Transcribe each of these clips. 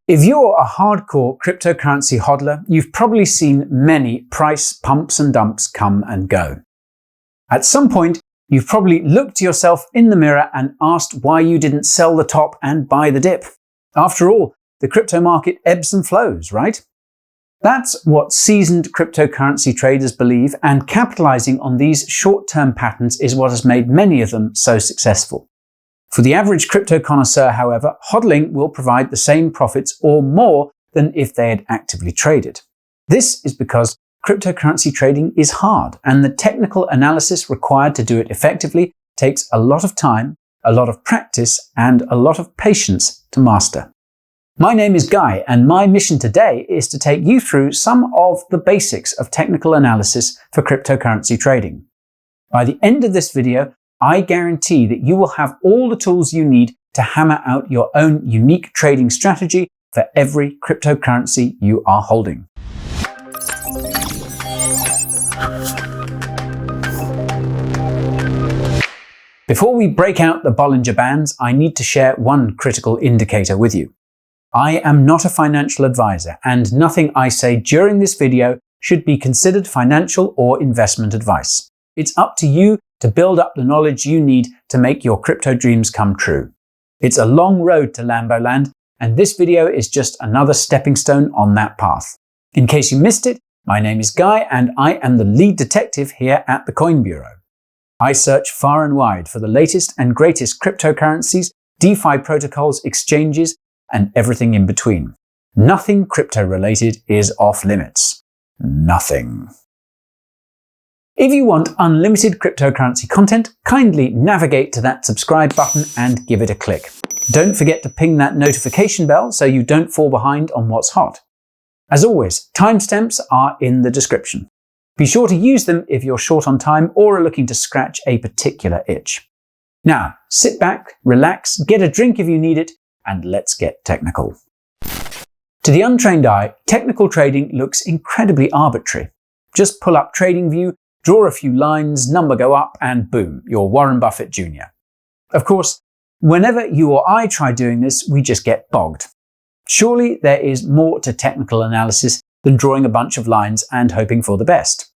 If you're a hardcore cryptocurrency hodler, you've probably seen many price pumps and dumps come and go. At some point, you've probably looked yourself in the mirror and asked why you didn't sell the top and buy the dip. After all, the crypto market ebbs and flows, right? That's what seasoned cryptocurrency traders believe, and capitalizing on these short-term patterns is what has made many of them so successful. For the average crypto connoisseur, however, hodling will provide the same profits or more than if they had actively traded. This is because cryptocurrency trading is hard, and the technical analysis required to do it effectively takes a lot of time, a lot of practice, and a lot of patience to master. My name is Guy, and my mission today is to take you through some of the basics of technical analysis for cryptocurrency trading. By the end of this video, I guarantee that you will have all the tools you need to hammer out your own unique trading strategy for every cryptocurrency you are holding. Before we break out the Bollinger Bands, I need to share one critical indicator with you. I am not a financial advisor, and nothing I say during this video should be considered financial or investment advice. It's up to you to build up the knowledge you need to make your crypto dreams come true. It's a long road to Lambo Land, and this video is just another stepping stone on that path. In case you missed it, my name is Guy, and I am the lead detective here at the Coin Bureau. I search far and wide for the latest and greatest cryptocurrencies, DeFi protocols, exchanges, and everything in between. Nothing crypto-related is off limits. Nothing. If you want unlimited cryptocurrency content, kindly navigate to that subscribe button and give it a click. Don't forget to ping that notification bell so you don't fall behind on what's hot. As always, timestamps are in the description. Be sure to use them if you're short on time or are looking to scratch a particular itch. Now, sit back, relax, get a drink if you need it, and let's get technical. To the untrained eye, technical trading looks incredibly arbitrary. Just pull up TradingView, draw a few lines, number go up, and boom, you're Warren Buffett Jr. Of course, whenever you or I try doing this, we just get bogged. Surely there is more to technical analysis than drawing a bunch of lines and hoping for the best.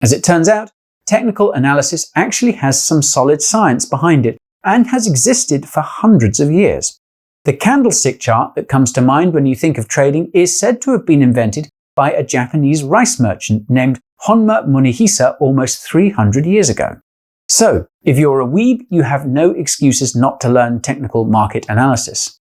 As it turns out, technical analysis actually has some solid science behind it and has existed for hundreds of years. The candlestick chart that comes to mind when you think of trading is said to have been invented by a Japanese rice merchant named Honma Munehisa almost 300 years ago. So, if you're a weeb, you have no excuses not to learn technical market analysis.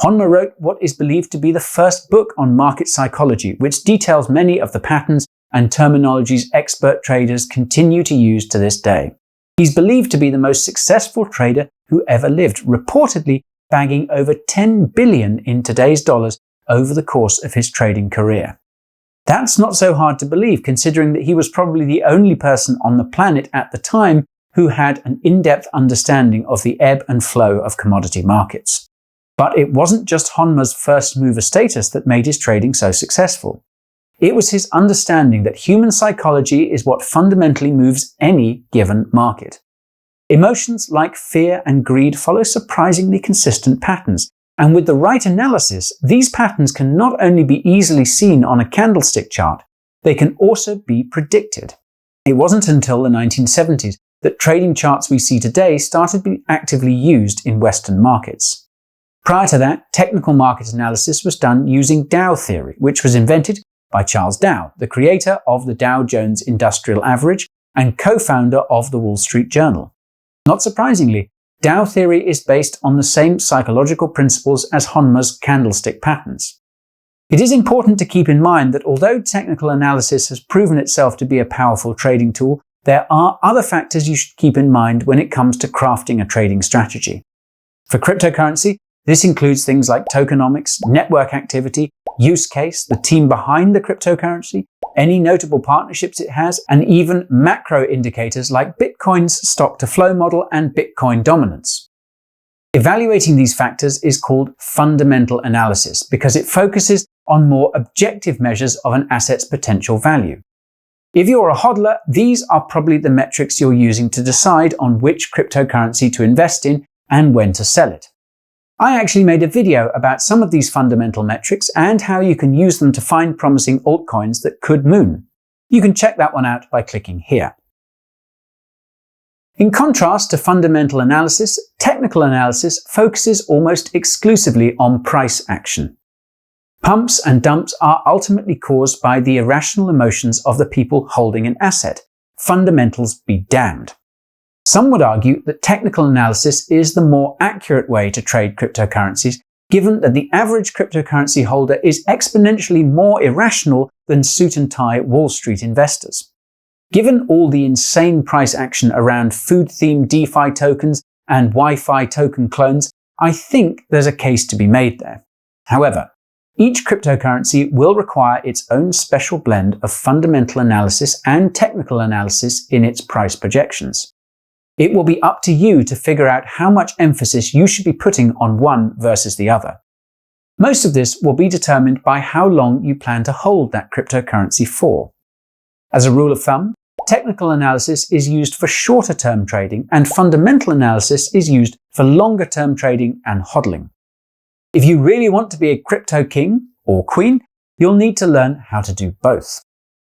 Honma wrote what is believed to be the first book on market psychology, which details many of the patterns and terminologies expert traders continue to use to this day. He's believed to be the most successful trader who ever lived, reportedly bagging over 10 billion in today's dollars over the course of his trading career. That's not so hard to believe, considering that he was probably the only person on the planet at the time who had an in-depth understanding of the ebb and flow of commodity markets. But it wasn't just Honma's first mover status that made his trading so successful. It was his understanding that human psychology is what fundamentally moves any given market. Emotions like fear and greed follow surprisingly consistent patterns, and with the right analysis, these patterns can not only be easily seen on a candlestick chart, they can also be predicted. It wasn't until the 1970s that trading charts we see today started being actively used in Western markets. Prior to that, technical market analysis was done using Dow theory, which was invented by Charles Dow, the creator of the Dow Jones Industrial Average and co-founder of the Wall Street Journal. Not surprisingly, Dow theory is based on the same psychological principles as Honma's candlestick patterns. It is important to keep in mind that although technical analysis has proven itself to be a powerful trading tool, there are other factors you should keep in mind when it comes to crafting a trading strategy. For cryptocurrency, this includes things like tokenomics, network activity, use case, the team behind the cryptocurrency, any notable partnerships it has, and even macro indicators like Bitcoin's stock-to-flow model and Bitcoin dominance. Evaluating these factors is called fundamental analysis because it focuses on more objective measures of an asset's potential value. If you're a hodler, these are probably the metrics you're using to decide on which cryptocurrency to invest in and when to sell it. I actually made a video about some of these fundamental metrics and how you can use them to find promising altcoins that could moon. You can check that one out by clicking here. In contrast to fundamental analysis, technical analysis focuses almost exclusively on price action. Pumps and dumps are ultimately caused by the irrational emotions of the people holding an asset. Fundamentals be damned. Some would argue that technical analysis is the more accurate way to trade cryptocurrencies, given that the average cryptocurrency holder is exponentially more irrational than suit-and-tie Wall Street investors. Given all the insane price action around food-themed DeFi tokens and Wi-Fi token clones, I think there's a case to be made there. However, each cryptocurrency will require its own special blend of fundamental analysis and technical analysis in its price projections. It will be up to you to figure out how much emphasis you should be putting on one versus the other. Most of this will be determined by how long you plan to hold that cryptocurrency for. As a rule of thumb, technical analysis is used for shorter-term trading and fundamental analysis is used for longer-term trading and hodling. If you really want to be a crypto king or queen, you'll need to learn how to do both.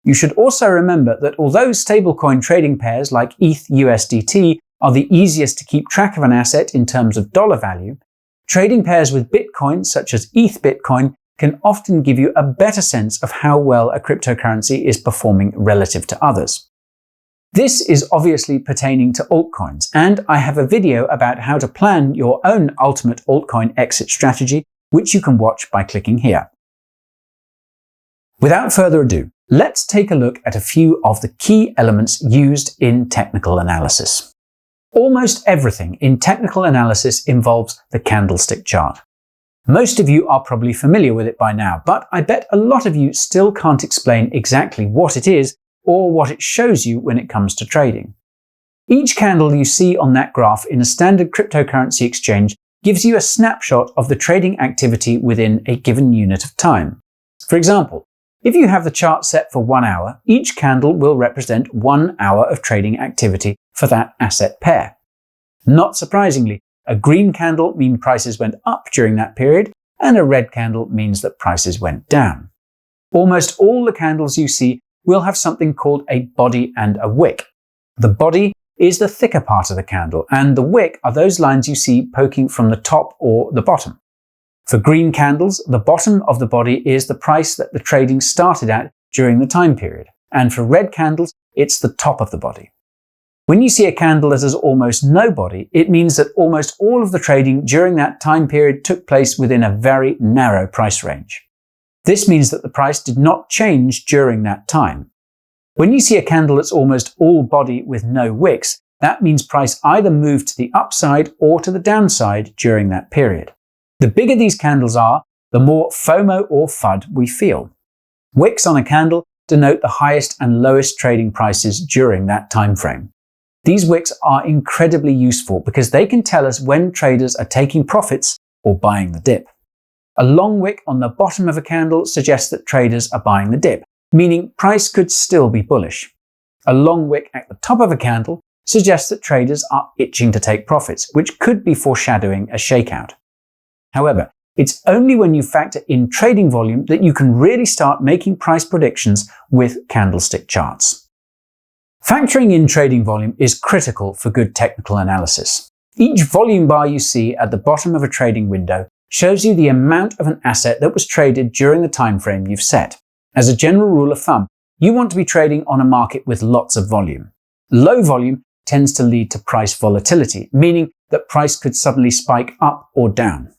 You should also remember that although stablecoin trading pairs like ETH/USDT are the easiest to keep track of an asset in terms of dollar value, trading pairs with Bitcoin such as ETH Bitcoin can often give you a better sense of how well a cryptocurrency is performing relative to others. This is obviously pertaining to altcoins, and I have a video about how to plan your own ultimate altcoin exit strategy, which you can watch by clicking here. Without further ado, let's take a look at a few of the key elements used in technical analysis. Almost everything in technical analysis involves the candlestick chart. Most of you are probably familiar with it by now, but I bet a lot of you still can't explain exactly what it is or what it shows you when it comes to trading. Each candle you see on that graph in a standard cryptocurrency exchange gives you a snapshot of the trading activity within a given unit of time. For example, if you have the chart set for 1 hour, each candle will represent 1 hour of trading activity for that asset pair. Not surprisingly, a green candle means prices went up during that period, and a red candle means that prices went down. Almost all the candles you see will have something called a body and a wick. The body is the thicker part of the candle, and the wick are those lines you see poking from the top or the bottom. For green candles, the bottom of the body is the price that the trading started at during the time period, and for red candles, it's the top of the body. When you see a candle that has almost no body, it means that almost all of the trading during that time period took place within a very narrow price range. This means that the price did not change during that time. When you see a candle that's almost all body with no wicks, that means price either moved to the upside or to the downside during that period. The bigger these candles are, the more FOMO or FUD we feel. Wicks on a candle denote the highest and lowest trading prices during that time frame. These wicks are incredibly useful because they can tell us when traders are taking profits or buying the dip. A long wick on the bottom of a candle suggests that traders are buying the dip, meaning price could still be bullish. A long wick at the top of a candle suggests that traders are itching to take profits, which could be foreshadowing a shakeout. However, it's only when you factor in trading volume that you can really start making price predictions with candlestick charts. Factoring in trading volume is critical for good technical analysis. Each volume bar you see at the bottom of a trading window shows you the amount of an asset that was traded during the time frame you've set. As a general rule of thumb, you want to be trading on a market with lots of volume. Low volume tends to lead to price volatility, meaning that price could suddenly spike up or down.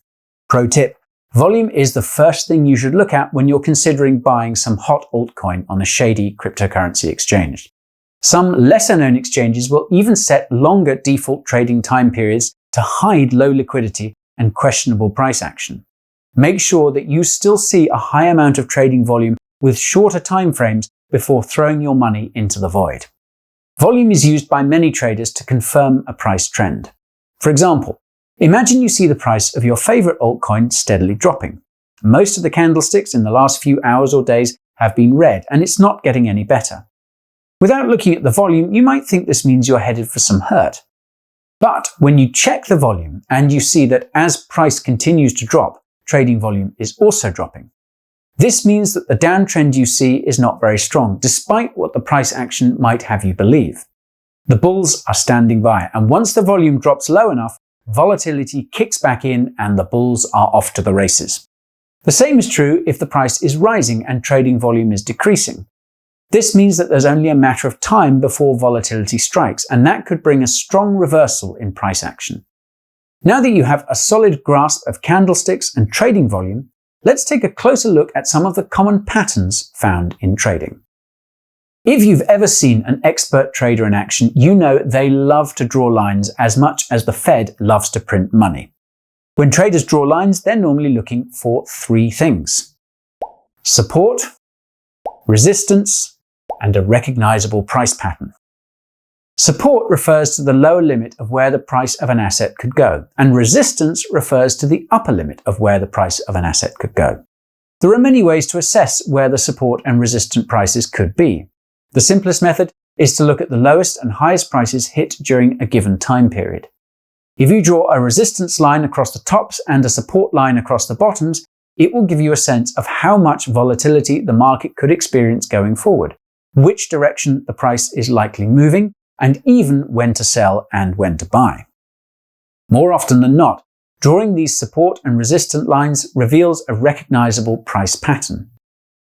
Pro tip: volume is the first thing you should look at when you're considering buying some hot altcoin on a shady cryptocurrency exchange. Some lesser-known exchanges will even set longer default trading time periods to hide low liquidity and questionable price action. Make sure that you still see a high amount of trading volume with shorter time frames before throwing your money into the void. Volume is used by many traders to confirm a price trend. For example, imagine you see the price of your favorite altcoin steadily dropping. Most of the candlesticks in the last few hours or days have been red, and it's not getting any better. Without looking at the volume, you might think this means you're headed for some hurt. But when you check the volume and you see that as price continues to drop, trading volume is also dropping. This means that the downtrend you see is not very strong, despite what the price action might have you believe. The bulls are standing by, and once the volume drops low enough, volatility kicks back in and the bulls are off to the races. The same is true if the price is rising and trading volume is decreasing. This means that there's only a matter of time before volatility strikes, and that could bring a strong reversal in price action. Now that you have a solid grasp of candlesticks and trading volume, let's take a closer look at some of the common patterns found in trading. If you've ever seen an expert trader in action, you know they love to draw lines as much as the Fed loves to print money. When traders draw lines, they're normally looking for three things: support, resistance, and a recognizable price pattern. Support refers to the lower limit of where the price of an asset could go, and resistance refers to the upper limit of where the price of an asset could go. There are many ways to assess where the support and resistant prices could be. The simplest method is to look at the lowest and highest prices hit during a given time period. If you draw a resistance line across the tops and a support line across the bottoms, it will give you a sense of how much volatility the market could experience going forward, which direction the price is likely moving, and even when to sell and when to buy. More often than not, drawing these support and resistant lines reveals a recognizable price pattern.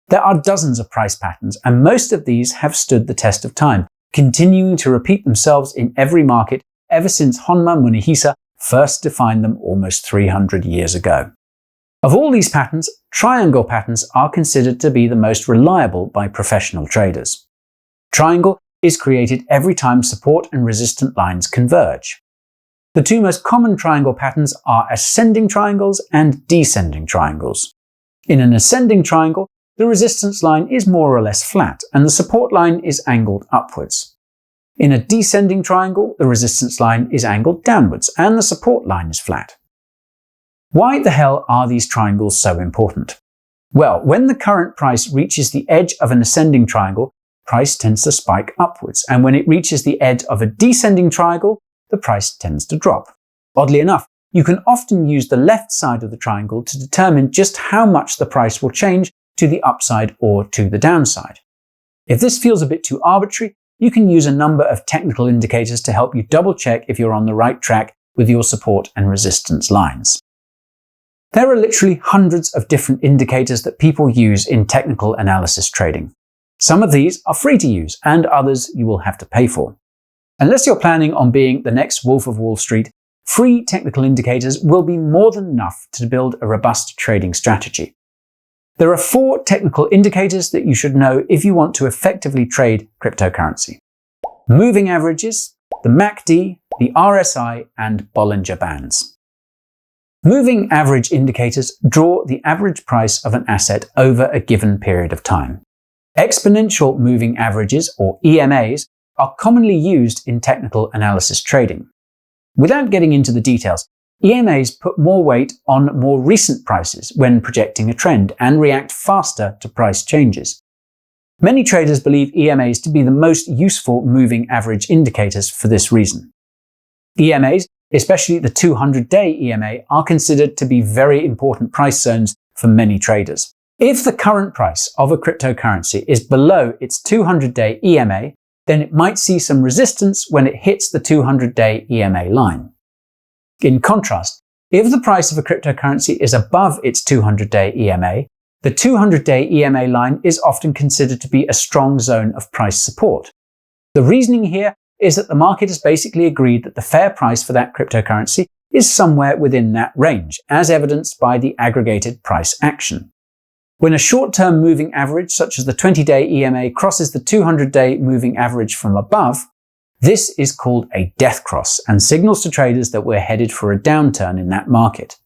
There are dozens of price patterns, and most of these have stood the test of time, continuing to repeat themselves in every market ever since Honma Munehisa first defined them almost 300 years ago. Of all these patterns, triangle patterns are considered to be the most reliable by professional traders. Triangle is created every time support and resistant lines converge. The two most common triangle patterns are ascending triangles and descending triangles. In an ascending triangle, the resistance line is more or less flat, and the support line is angled upwards. In a descending triangle, the resistance line is angled downwards, and the support line is flat. Why the hell are these triangles so important? Well, when the current price reaches the edge of an ascending triangle, price tends to spike upwards, and when it reaches the edge of a descending triangle, the price tends to drop. Oddly enough, you can often use the left side of the triangle to determine just how much the price will change to the upside or to the downside. If this feels a bit too arbitrary, you can use a number of technical indicators to help you double-check if you're on the right track with your support and resistance lines. There are literally hundreds of different indicators that people use in technical analysis trading. Some of these are free to use, and others you will have to pay for. Unless you're planning on being the next Wolf of Wall Street, free technical indicators will be more than enough to build a robust trading strategy. There are 4 technical indicators that you should know if you want to effectively trade cryptocurrency: moving averages, the MACD, the RSI, and Bollinger Bands. Moving average indicators draw the average price of an asset over a given period of time. Exponential moving averages, or EMAs, are commonly used in technical analysis trading. Without getting into the details, EMAs put more weight on more recent prices when projecting a trend and react faster to price changes. Many traders believe EMAs to be the most useful moving average indicators for this reason. EMAs, especially the 200-day EMA, are considered to be very important price zones for many traders. If the current price of a cryptocurrency is below its 200-day EMA, then it might see some resistance when it hits the 200-day EMA line. In contrast, if the price of a cryptocurrency is above its 200-day EMA, the 200-day EMA line is often considered to be a strong zone of price support. The reasoning here is that the market has basically agreed that the fair price for that cryptocurrency is somewhere within that range, as evidenced by the aggregated price action. When a short-term moving average, such as the 20-day EMA, crosses the 200-day moving average from above, this is called a death cross and signals to traders that we're headed for a downturn in that market.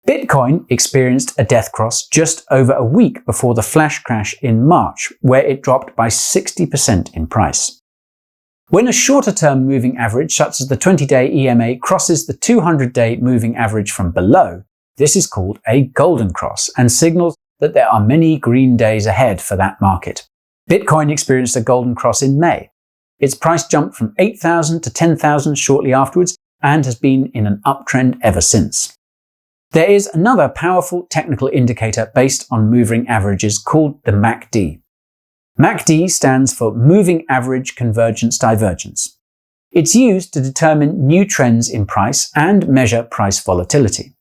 Bitcoin experienced a death cross just over a week before the flash crash in March, where it dropped by 60% in price. When a shorter-term moving average, such as the 20-day EMA, crosses the 200-day moving average from below, this is called a golden cross and signals that there are many green days ahead for that market. Bitcoin experienced a golden cross in May. Its price jumped from $8,000 to $10,000 shortly afterwards, and has been in an uptrend ever since. There is another powerful technical indicator based on moving averages called the MACD. MACD stands for Moving Average Convergence Divergence. It's used to determine new trends in price and measure price volatility.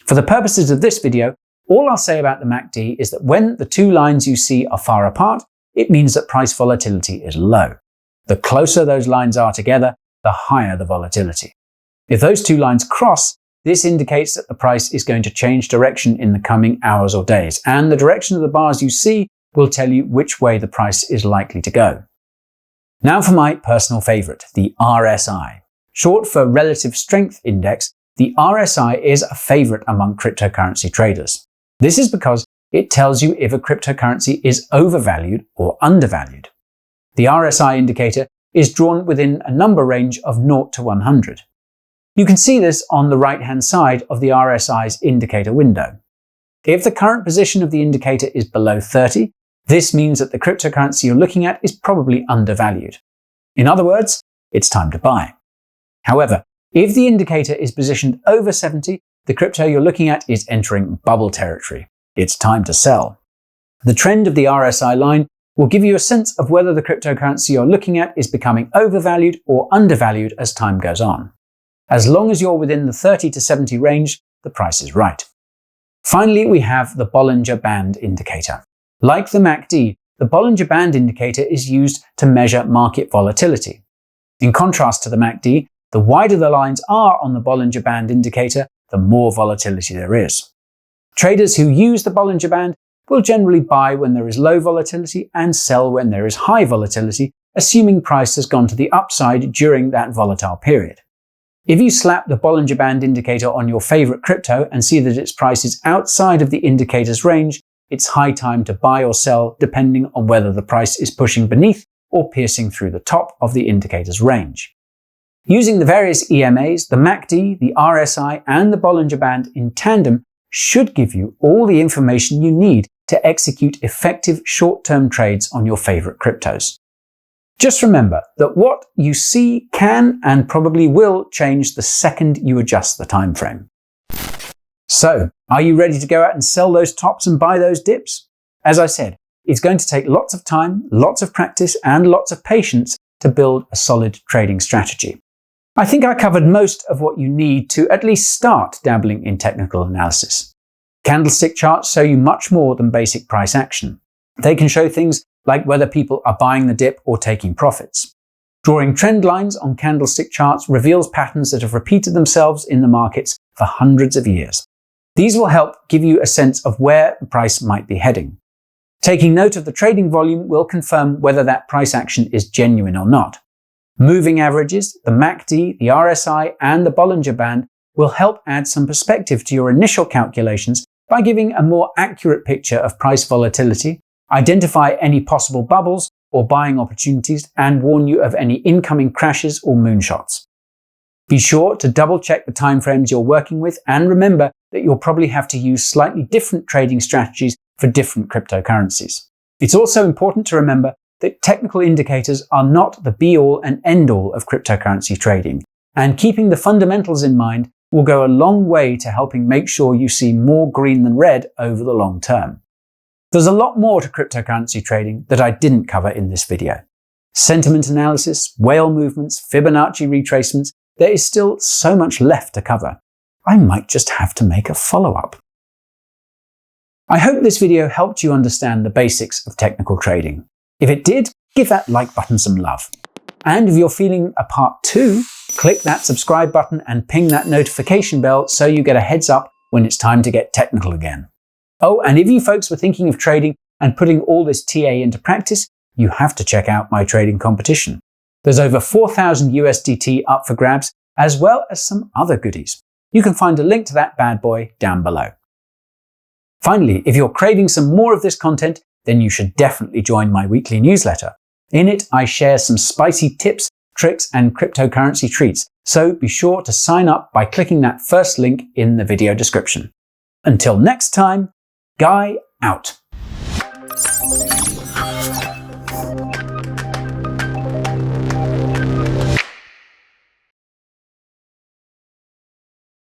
For the purposes of this video, all I'll say about the MACD is that when the two lines you see are far apart, it means that price volatility is low. The closer those lines are together, the higher the volatility. If those two lines cross, this indicates that the price is going to change direction in the coming hours or days, and the direction of the bars you see will tell you which way the price is likely to go. Now for my personal favorite, the RSI. Short for Relative Strength Index, the RSI is a favorite among cryptocurrency traders. This is because it tells you if a cryptocurrency is overvalued or undervalued. The RSI indicator is drawn within a number range of 0 to 100. You can see this on the right-hand side of the RSI's indicator window. If the current position of the indicator is below 30, this means that the cryptocurrency you're looking at is probably undervalued. In other words, it's time to buy. However, if the indicator is positioned over 70, the crypto you're looking at is entering bubble territory. It's time to sell. The trend of the RSI line will give you a sense of whether the cryptocurrency you're looking at is becoming overvalued or undervalued as time goes on. As long as you're within the 30 to 70 range, the price is right. Finally, we have the Bollinger Band indicator. Like the MACD, the Bollinger Band indicator is used to measure market volatility. In contrast to the MACD, the wider the lines are on the Bollinger Band indicator, the more volatility there is. Traders who use the Bollinger Band will generally buy when there is low volatility and sell when there is high volatility, assuming price has gone to the upside during that volatile period. If you slap the Bollinger Band indicator on your favorite crypto and see that its price is outside of the indicator's range, it's high time to buy or sell depending on whether the price is pushing beneath or piercing through the top of the indicator's range. Using the various EMAs, the MACD, the RSI, and the Bollinger Band in tandem should give you all the information you need to execute effective short-term trades on your favorite cryptos. Just remember that what you see can and probably will change the second you adjust the time frame. So, are you ready to go out and sell those tops and buy those dips? As I said, it's going to take lots of time, lots of practice, and lots of patience to build a solid trading strategy. I think I covered most of what you need to at least start dabbling in technical analysis. Candlestick charts show you much more than basic price action. They can show things like whether people are buying the dip or taking profits. Drawing trend lines on candlestick charts reveals patterns that have repeated themselves in the markets for hundreds of years. These will help give you a sense of where the price might be heading. Taking note of the trading volume will confirm whether that price action is genuine or not. Moving averages, the MACD, the RSI, and the Bollinger Band will help add some perspective to your initial calculations by giving a more accurate picture of price volatility, identify any possible bubbles or buying opportunities, and warn you of any incoming crashes or moonshots. Be sure to double-check the timeframes you're working with, and remember that you'll probably have to use slightly different trading strategies for different cryptocurrencies. It's also important to remember that technical indicators are not the be-all and end-all of cryptocurrency trading, and keeping the fundamentals in mind will go a long way to helping make sure you see more green than red over the long term. There's a lot more to cryptocurrency trading that I didn't cover in this video. Sentiment analysis, whale movements, Fibonacci retracements, there is still so much left to cover. I might just have to make a follow-up. I hope this video helped you understand the basics of technical trading. If it did, give that like button some love. And if you're feeling a part 2, click that subscribe button and ping that notification bell so you get a heads up when it's time to get technical again. Oh, and if you folks were thinking of trading and putting all this TA into practice, you have to check out my trading competition. There's over 4,000 USDT up for grabs, as well as some other goodies. You can find a link to that bad boy down below. Finally, if you're craving some more of this content, then you should definitely join my weekly newsletter. In it, I share some spicy tips, tricks, and cryptocurrency treats, so be sure to sign up by clicking that first link in the video description. Until next time, Guy out.